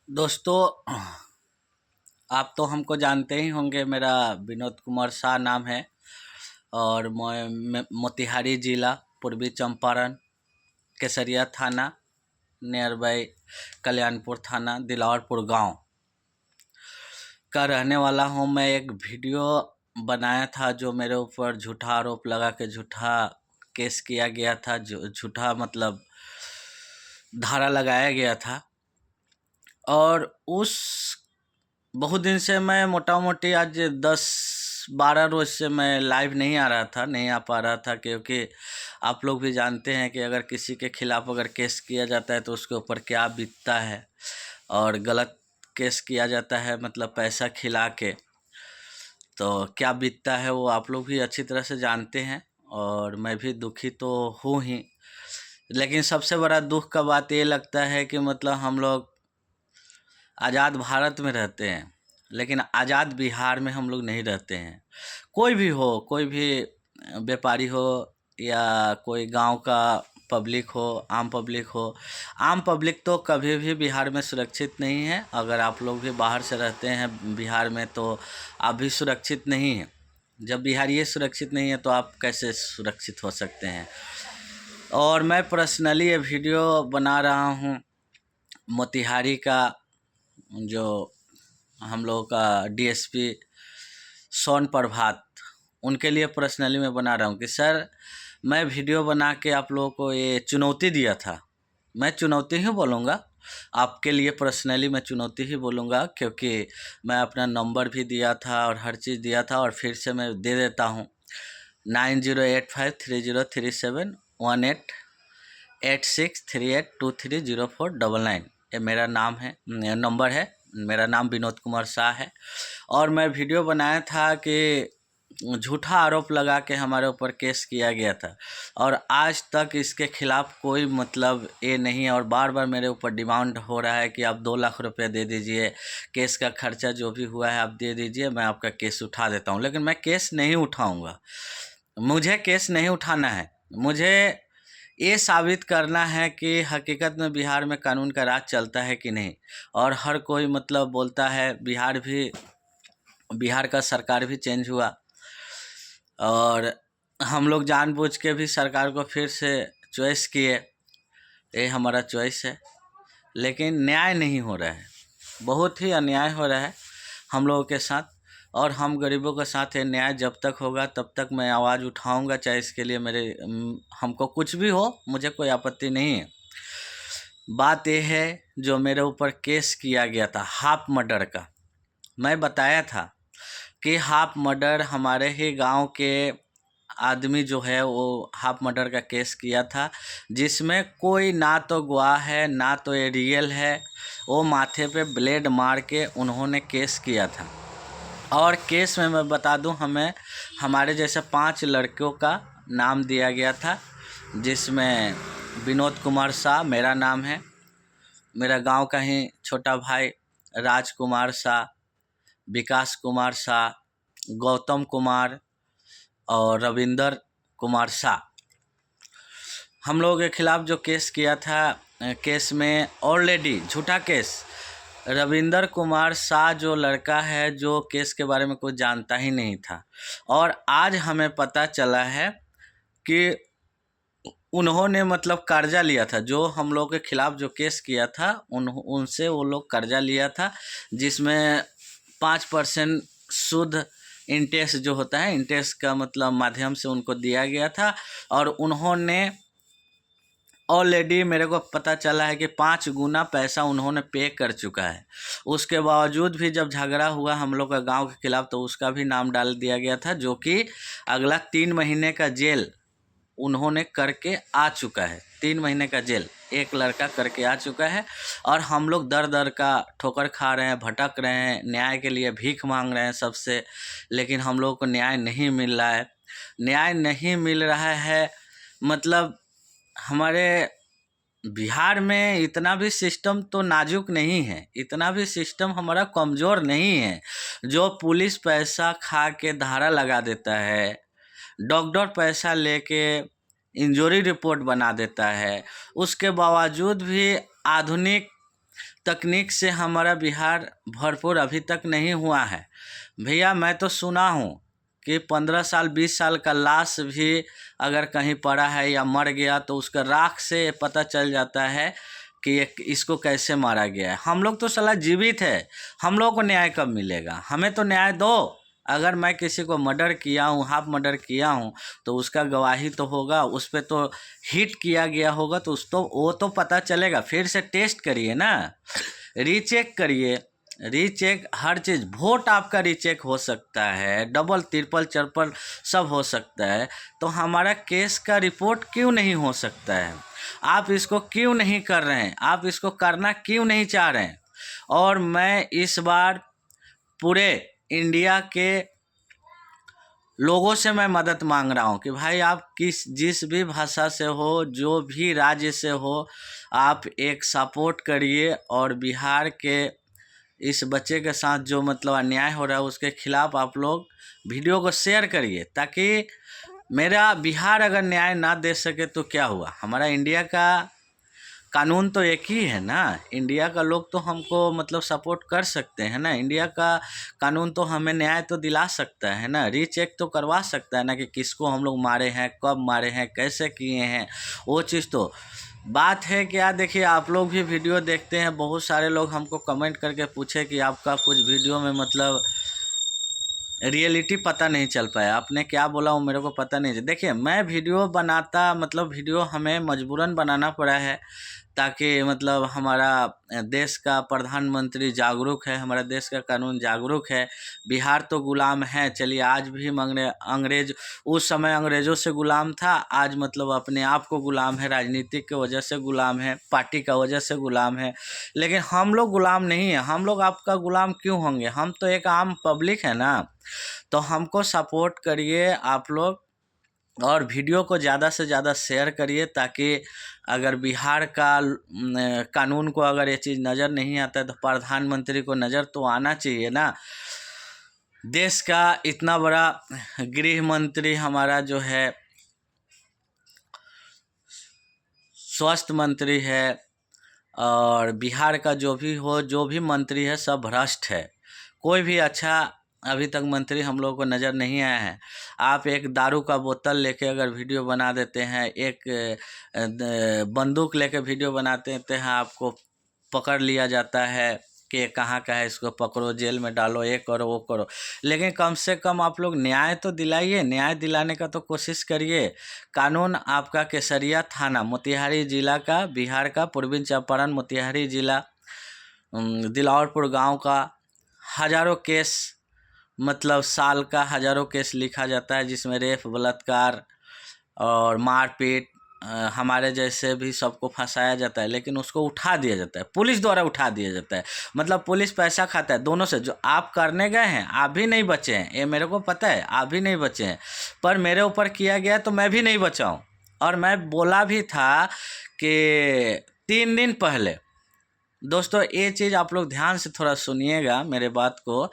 दोस्तों, आप तो हमको जानते ही होंगे। मेरा विनोद कुमार शाह नाम है और मैं मोतिहारी ज़िला, पूर्वी चंपारण, केसरिया थाना, नियर बाई कल्याणपुर थाना, दिलावरपुर गांव का रहने वाला हूं। मैं एक वीडियो बनाया था जो मेरे ऊपर झूठा आरोप लगा के झूठा केस किया गया था, झूठा मतलब धारा लगाया गया था। और उस बहुत दिन से मैं मोटा मोटी आज 10-12 रोज से मैं लाइव नहीं आ पा रहा था, क्योंकि आप लोग भी जानते हैं कि अगर किसी के खिलाफ़ अगर केस किया जाता है तो उसके ऊपर क्या बीतता है, और गलत केस किया जाता है मतलब पैसा खिला के, तो क्या बीतता है वो आप लोग भी अच्छी तरह से जानते हैं। और मैं भी दुखी तो हूँ ही, लेकिन सबसे बड़ा दुख का बात ये लगता है कि मतलब हम लोग आज़ाद भारत में रहते हैं, लेकिन आज़ाद बिहार में हम लोग नहीं रहते हैं। कोई भी हो, कोई भी व्यापारी हो या कोई गांव का पब्लिक हो, आम पब्लिक हो, आम पब्लिक तो कभी भी बिहार में सुरक्षित नहीं है। अगर आप लोग भी बाहर से रहते हैं बिहार में तो आप भी सुरक्षित नहीं हैं। जब बिहारी सुरक्षित नहीं है तो आप कैसे सुरक्षित हो सकते हैं। और मैं पर्सनली ये वीडियो बना रहा हूँ मोतिहारी का, जो हम लोगों का डीएसपी सोन प्रभात, उनके लिए पर्सनली मैं बना रहा हूँ कि सर, मैं वीडियो बना के आप लोगों को ये चुनौती दिया था। मैं चुनौती ही बोलूँगा, आपके लिए पर्सनली मैं चुनौती ही बोलूँगा, क्योंकि मैं अपना नंबर भी दिया था और हर चीज़ दिया था, और फिर से मैं दे देता हूँ 90853037188638230499। ये मेरा नाम है, नंबर है। मेरा नाम विनोद कुमार शाह है। और मैं वीडियो बनाया था कि झूठा आरोप लगा के हमारे ऊपर केस किया गया था, और आज तक इसके खिलाफ़ कोई मतलब ये नहीं है। और बार बार मेरे ऊपर डिमांड हो रहा है कि आप 2 लाख रुपए दे दीजिए, केस का खर्चा जो भी हुआ है आप दे दीजिए, मैं आपका केस उठा देता हूँ। लेकिन मैं केस नहीं उठाऊँगा। मुझे केस नहीं उठाना है। मुझे ये साबित करना है कि हकीकत में बिहार में कानून का राज चलता है कि नहीं। और हर कोई मतलब बोलता है बिहार का सरकार भी चेंज हुआ, और हम लोग जानबूझ के भी सरकार को फिर से चॉइस किए। ये हमारा चॉइस है, लेकिन न्याय नहीं हो रहा है। बहुत ही अन्याय हो रहा है हम लोगों के साथ, और हम गरीबों के साथ ये न्याय जब तक होगा तब तक मैं आवाज़ उठाऊंगा, चाहे इसके लिए हमको कुछ भी हो, मुझे कोई आपत्ति नहीं है। बात यह है जो मेरे ऊपर केस किया गया था हाफ मर्डर का। मैं बताया था कि हाफ मर्डर हमारे ही गांव के आदमी जो है वो हाफ मर्डर का केस किया था, जिसमें कोई ना तो गवाह है ना तो ये रियल है। वो माथे पे ब्लेड मार के उन्होंने केस किया था। और केस में मैं बता दूं, हमें हमारे जैसे 5 लड़कों का नाम दिया गया था, जिसमें विनोद कुमार शाह मेरा नाम है, मेरा गांव का ही छोटा भाई राजकुमार शाह, विकास कुमार शाह, गौतम कुमार और रविंदर कुमार शाह। हम लोगों के खिलाफ़ जो केस किया था, केस में ऑलरेडी झूठा केस। रविंदर कुमार शाह जो लड़का है, जो केस के बारे में कुछ जानता ही नहीं था, और आज हमें पता चला है कि उन्होंने मतलब कर्जा लिया था। जो हम लोग के खिलाफ़ जो केस किया था उनसे वो लोग कर्जा लिया था, जिसमें 5% शुद्ध इंटरेस्ट जो होता है, इंटरेस्ट का मतलब माध्यम से उनको दिया गया था। और उन्होंने ऑलरेडी, मेरे को पता चला है कि 5 गुना पैसा उन्होंने पे कर चुका है। उसके बावजूद भी जब झगड़ा हुआ हम लोग का गांव के खिलाफ़, तो उसका भी नाम डाल दिया गया था, जो कि अगला 3 महीने का जेल उन्होंने करके आ चुका है। 3 महीने का जेल एक लड़का करके आ चुका है। और हम लोग दर दर का ठोकर खा रहे हैं, भटक रहे हैं, न्याय के लिए भीख मांग रहे हैं सबसे, लेकिन हम लोगों को न्याय नहीं मिल रहा है। न्याय नहीं मिल रहा है मतलब हमारे बिहार में इतना भी सिस्टम तो नाजुक नहीं है, इतना भी सिस्टम हमारा कमज़ोर नहीं है। जो पुलिस पैसा खा के धारा लगा देता है, डॉक्टर पैसा लेके इंजरी रिपोर्ट बना देता है, उसके बावजूद भी आधुनिक तकनीक से हमारा बिहार भरपूर अभी तक नहीं हुआ है। भैया मैं तो सुना हूँ कि 15 साल 20 साल का लाश भी अगर कहीं पड़ा है या मर गया तो उसका राख से पता चल जाता है कि इसको कैसे मारा गया है। हम लोग तो साला जीवित है, हम लोग को न्याय कब मिलेगा? हमें तो न्याय दो। अगर मैं किसी को मर्डर किया हूँ, हाफ मर्डर किया हूँ, तो उसका गवाही तो होगा, उस पर तो हिट किया गया होगा, तो वो तो पता चलेगा। फिर से टेस्ट करिए ना, रीचेक करिए, रीचेक हर चीज़। वोट आपका रीचेक हो सकता है, डबल ट्रिपल चरपल सब हो सकता है, तो हमारा केस का रिपोर्ट क्यों नहीं हो सकता है? आप इसको क्यों नहीं कर रहे हैं? आप इसको करना क्यों नहीं चाह रहे हैं? और मैं इस बार पूरे इंडिया के लोगों से मैं मदद मांग रहा हूँ कि भाई आप जिस भी भाषा से हो, जो भी राज्य से हो, आप एक सपोर्ट करिए और बिहार के इस बच्चे के साथ जो मतलब अन्याय हो रहा है उसके खिलाफ आप लोग वीडियो को शेयर करिए, ताकि मेरा बिहार अगर न्याय ना दे सके तो क्या हुआ? हमारा इंडिया का कानून तो एक ही है ना। इंडिया का लोग तो हमको मतलब सपोर्ट कर सकते हैं ना। इंडिया का कानून तो हमें न्याय तो दिला सकता है ना, रीचेक तो करवा सकता है ना कि किसको हम लोग मारे हैं, कब मारे हैं, कैसे किए हैं। वो चीज़ तो बात है क्या। देखिए आप लोग भी वीडियो देखते हैं, बहुत सारे लोग हमको कमेंट करके पूछे कि आपका कुछ वीडियो में मतलब रियलिटी पता नहीं चल पाया, आपने क्या बोला वो मेरे को पता नहीं। देखिए मैं वीडियो बनाता मतलब वीडियो हमें मजबूरन बनाना पड़ा है, ताकि मतलब हमारा देश का प्रधानमंत्री जागरूक है, हमारा देश का कानून जागरूक है। बिहार तो गुलाम है, चलिए आज भी अंग्रेज उस समय अंग्रेज़ों से गुलाम था, आज मतलब अपने आप को गुलाम है, राजनीतिक की वजह से गुलाम है, पार्टी का वजह से गुलाम है। लेकिन हम लोग गुलाम नहीं है। हम लोग आपका गुलाम क्यों होंगे? हम तो एक आम पब्लिक है ना। तो हमको सपोर्ट करिए आप लोग, और वीडियो को ज़्यादा से ज़्यादा शेयर करिए, ताकि अगर बिहार का कानून को अगर ये चीज़ नज़र नहीं आता है तो प्रधानमंत्री को नज़र तो आना चाहिए ना। देश का इतना बड़ा गृह मंत्री हमारा जो है, स्वास्थ्य मंत्री है, और बिहार का जो भी मंत्री है सब भ्रष्ट है। कोई भी अच्छा अभी तक मंत्री हम लोगों को नज़र नहीं आया है। आप एक दारू का बोतल लेके अगर वीडियो बना देते हैं, एक बंदूक लेके वीडियो बनाते हैं, आपको पकड़ लिया जाता है कि कहाँ का है, इसको पकड़ो, जेल में डालो, ये करो वो करो। लेकिन कम से कम आप लोग न्याय तो दिलाइए, न्याय दिलाने का तो कोशिश करिए। कानून आपका केसरिया थाना मोतिहारी ज़िला का, बिहार का पूर्वी चंपारण मोतिहारी ज़िला दिलावरपुर गांव का हज़ारों केस, मतलब साल का हज़ारों केस लिखा जाता है, जिसमें रेप, बलात्कार और मारपीट, हमारे जैसे भी सबको फंसाया जाता है, लेकिन उसको उठा दिया जाता है, पुलिस द्वारा उठा दिया जाता है। मतलब पुलिस पैसा खाता है दोनों से। जो आप करने गए हैं आप भी नहीं बचे हैं, ये मेरे को पता है, आप भी नहीं बचे हैं, पर मेरे ऊपर किया गया तो मैं भी नहीं बचा हूँ। और मैं बोला भी था कि 3 दिन पहले, दोस्तों ये चीज़ आप लोग ध्यान से थोड़ा सुनिएगा मेरे बात को,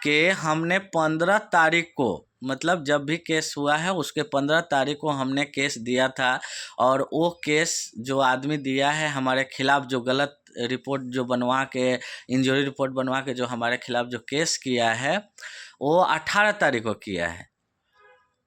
कि हमने 15 तारीख को, मतलब जब भी केस हुआ है उसके 15 तारीख को हमने केस दिया था। और वो केस जो आदमी दिया है हमारे खिलाफ, जो गलत रिपोर्ट जो बनवा के, इंजरी रिपोर्ट बनवा के जो हमारे खिलाफ जो केस किया है, वो 18 तारीख को किया है।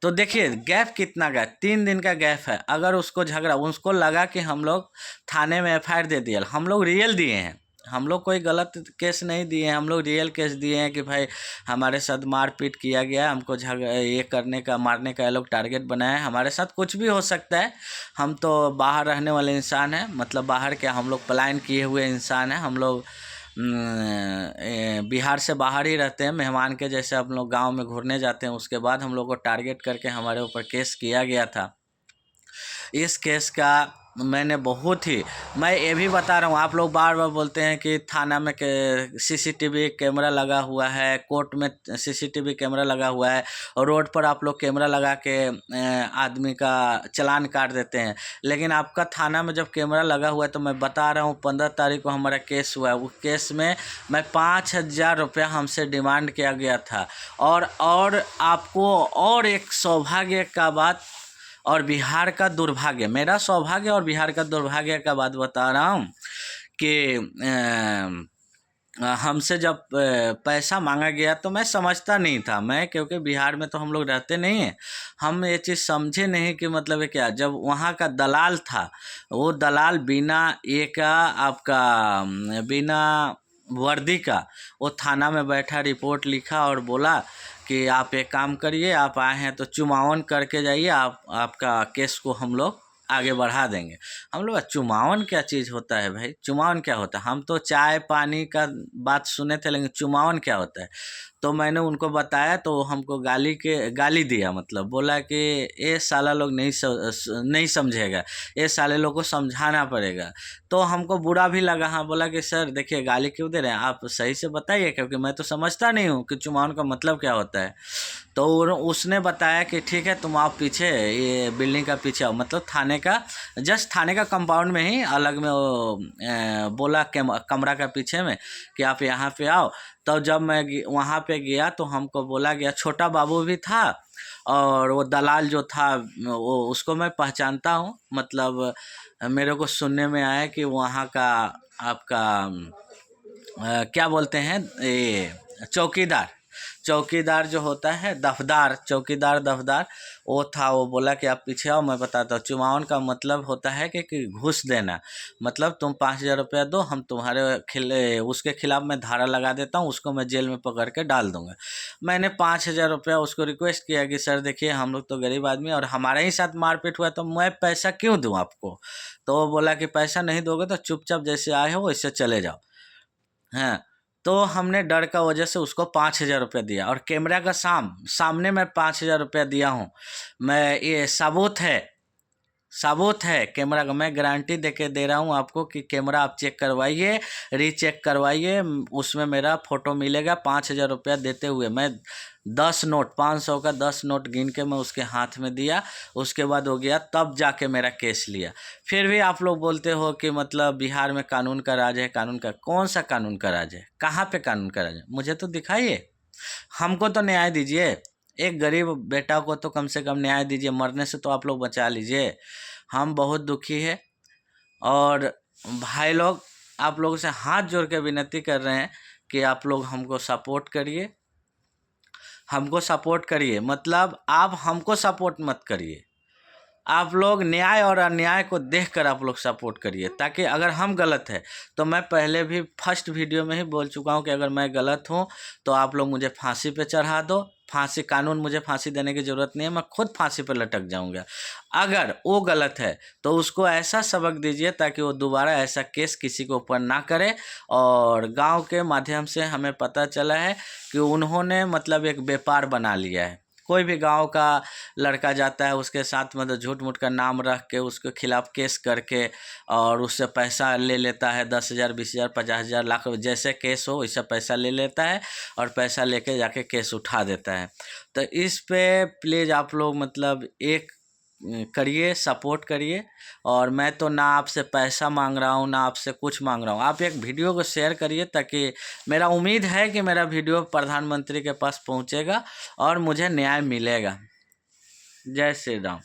तो देखिए गैप कितना गया, 3 दिन का गैप है। अगर उसको लगा कि हम लोग थाने में FIR दे दिया, हम लोग रियल दिए हैं, हम लोग कोई गलत केस नहीं दिए हैं, हम लोग रियल केस दिए हैं कि भाई हमारे साथ मारपीट किया गया, हमको ये करने का, मारने का ये लोग टारगेट बनाया है। हमारे साथ कुछ भी हो सकता है, हम तो बाहर रहने वाले इंसान हैं, मतलब बाहर क्या, हम लोग पलायन किए हुए इंसान हैं। हम लोग बिहार से बाहर ही रहते हैं, मेहमान के जैसे हम लोग गांव में घूरने जाते हैं। उसके बाद हम लोग को टारगेट करके हमारे ऊपर केस किया गया था। इस केस का मैंने मैं ये भी बता रहा हूँ, आप लोग बार बार बोलते हैं कि थाना में CCTV कैमरा लगा हुआ है, कोर्ट में CCTV कैमरा लगा हुआ है, और रोड पर आप लोग कैमरा लगा के आदमी का चालान काट देते हैं। लेकिन आपका थाना में जब कैमरा लगा हुआ है, तो मैं बता रहा हूँ 15 तारीख को हमारा केस हुआ है। उस केस में मैं 5,000 रुपया हमसे डिमांड किया गया था। और आपको और एक सौभाग्य का बात और बिहार का दुर्भाग्य, मेरा सौभाग्य और बिहार का दुर्भाग्य का बात बता रहा हूँ कि हमसे जब पैसा मांगा गया तो मैं समझता नहीं था, मैं क्योंकि बिहार में तो हम लोग रहते नहीं हैं, हम ये चीज़ समझे नहीं कि मतलब है क्या। जब वहाँ का दलाल था, वो दलाल बिना एक आपका बिना वर्दी का वो थाना में बैठा रिपोर्ट लिखा और बोला कि आप एक काम करिए, आप आए हैं तो चुमावन करके जाइए, आपका केस को हम लोग आगे बढ़ा देंगे। हम लोग चुमावन क्या चीज़ होता है भाई, चुमावन क्या होता है? हम तो चाय पानी का बात सुने थे, लेकिन चुमावन क्या होता है? तो मैंने उनको बताया तो हमको गाली दिया, मतलब बोला कि ये साला लोग नहीं समझेगा, ये साले लोग को समझाना पड़ेगा। तो हमको बुरा भी लगा। हाँ, बोला कि सर देखिए गाली क्यों दे रहे हैं, आप सही से बताइए, क्योंकि मैं तो समझता नहीं हूँ कि चुमावन का मतलब क्या होता है। तो उसने बताया कि ठीक है, तुम आप पीछे ये बिल्डिंग का पीछे आओ, मतलब थाने का जस्ट थाने का कंपाउंड में ही अलग में वो बोला कमरा का पीछे में कि आप यहाँ पे आओ। तो जब मैं वहाँ पे गया तो हमको बोला गया, छोटा बाबू भी था और वो दलाल जो था वो उसको मैं पहचानता हूँ, मतलब मेरे को सुनने में आया कि वहाँ का आपका क्या बोलते हैं ये चौकीदार जो होता है, दफदार वो था। वो बोला कि आप पीछे आओ, मैं बताता हूँ। चुमावन का मतलब होता है कि घूस देना, मतलब तुम 5,000 रुपया दो, हम तुम्हारे उसके खिलाफ मैं धारा लगा देता हूँ, उसको मैं जेल में पकड़ के डाल दूंगा। मैंने 5,000 रुपया उसको रिक्वेस्ट किया कि सर देखिए हम लोग तो गरीब आदमी और हमारे ही साथ मारपीट हुआ, तो मैं पैसा क्यों दूँ आपको? तो वो बोला कि पैसा नहीं दोगे तो चुपचाप जैसे आए हो वैसे चले जाओ। हाँ, तो हमने डर का वजह से उसको 5,000 रुपया दिया और कैमरा का सामने मैं 5,000 रुपया दिया हूँ। मैं ये सबूत है कैमरा का, मैं गारंटी देके दे रहा हूँ आपको कि कैमरा आप चेक करवाइए, रीचेक करवाइए, उसमें मेरा फ़ोटो मिलेगा। 5,000 रुपया देते हुए मैं 10 नोट, 500 का 10 नोट गिन के मैं उसके हाथ में दिया। उसके बाद हो गया, तब जाके मेरा केस लिया। फिर भी आप लोग बोलते हो कि मतलब बिहार में कानून का राज है। कानून का कौन सा कानून का राज है? कहाँ पे कानून का राज है? मुझे तो दिखाइए, हमको तो न्याय दीजिए। एक गरीब बेटा को तो कम से कम न्याय दीजिए, मरने से तो आप लोग बचा लीजिए। हम बहुत दुखी है और भाई लोग आप लोगों से हाथ जोड़ के विनती कर रहे हैं कि आप लोग हमको सपोर्ट करिए, मतलब आप हमको सपोर्ट मत करिए। आप लोग न्याय और अन्याय को देखकर आप लोग सपोर्ट करिए, ताकि अगर हम गलत है तो मैं पहले भी फर्स्ट वीडियो में ही बोल चुका हूं कि अगर मैं गलत हूं तो आप लोग मुझे फांसी पे चढ़ा दो। कानून मुझे फांसी देने की ज़रूरत नहीं है, मैं खुद फांसी पे लटक जाऊंगा। अगर वो गलत है तो उसको ऐसा सबक दीजिए ताकि वो दोबारा ऐसा केस किसी के ऊपर ना करे। और गांव के माध्यम से हमें पता चला है कि उन्होंने मतलब एक व्यापार बना लिया है। कोई भी गांव का लड़का जाता है उसके साथ मतलब झूठ मूठ का नाम रख के उसके खिलाफ केस करके और उससे पैसा ले लेता है, 10,000 20,000 50,000 लाख जैसे केस हो वैसा पैसा ले लेता है और पैसा लेके जाके केस उठा देता है। तो इस पे प्लीज़ आप लोग मतलब एक करिए, सपोर्ट करिए। और मैं तो ना आपसे पैसा मांग रहा हूँ ना आपसे कुछ मांग रहा हूँ, आप एक वीडियो को शेयर करिए ताकि मेरा उम्मीद है कि मेरा वीडियो प्रधानमंत्री के पास पहुँचेगा और मुझे न्याय मिलेगा। जय श्री राम।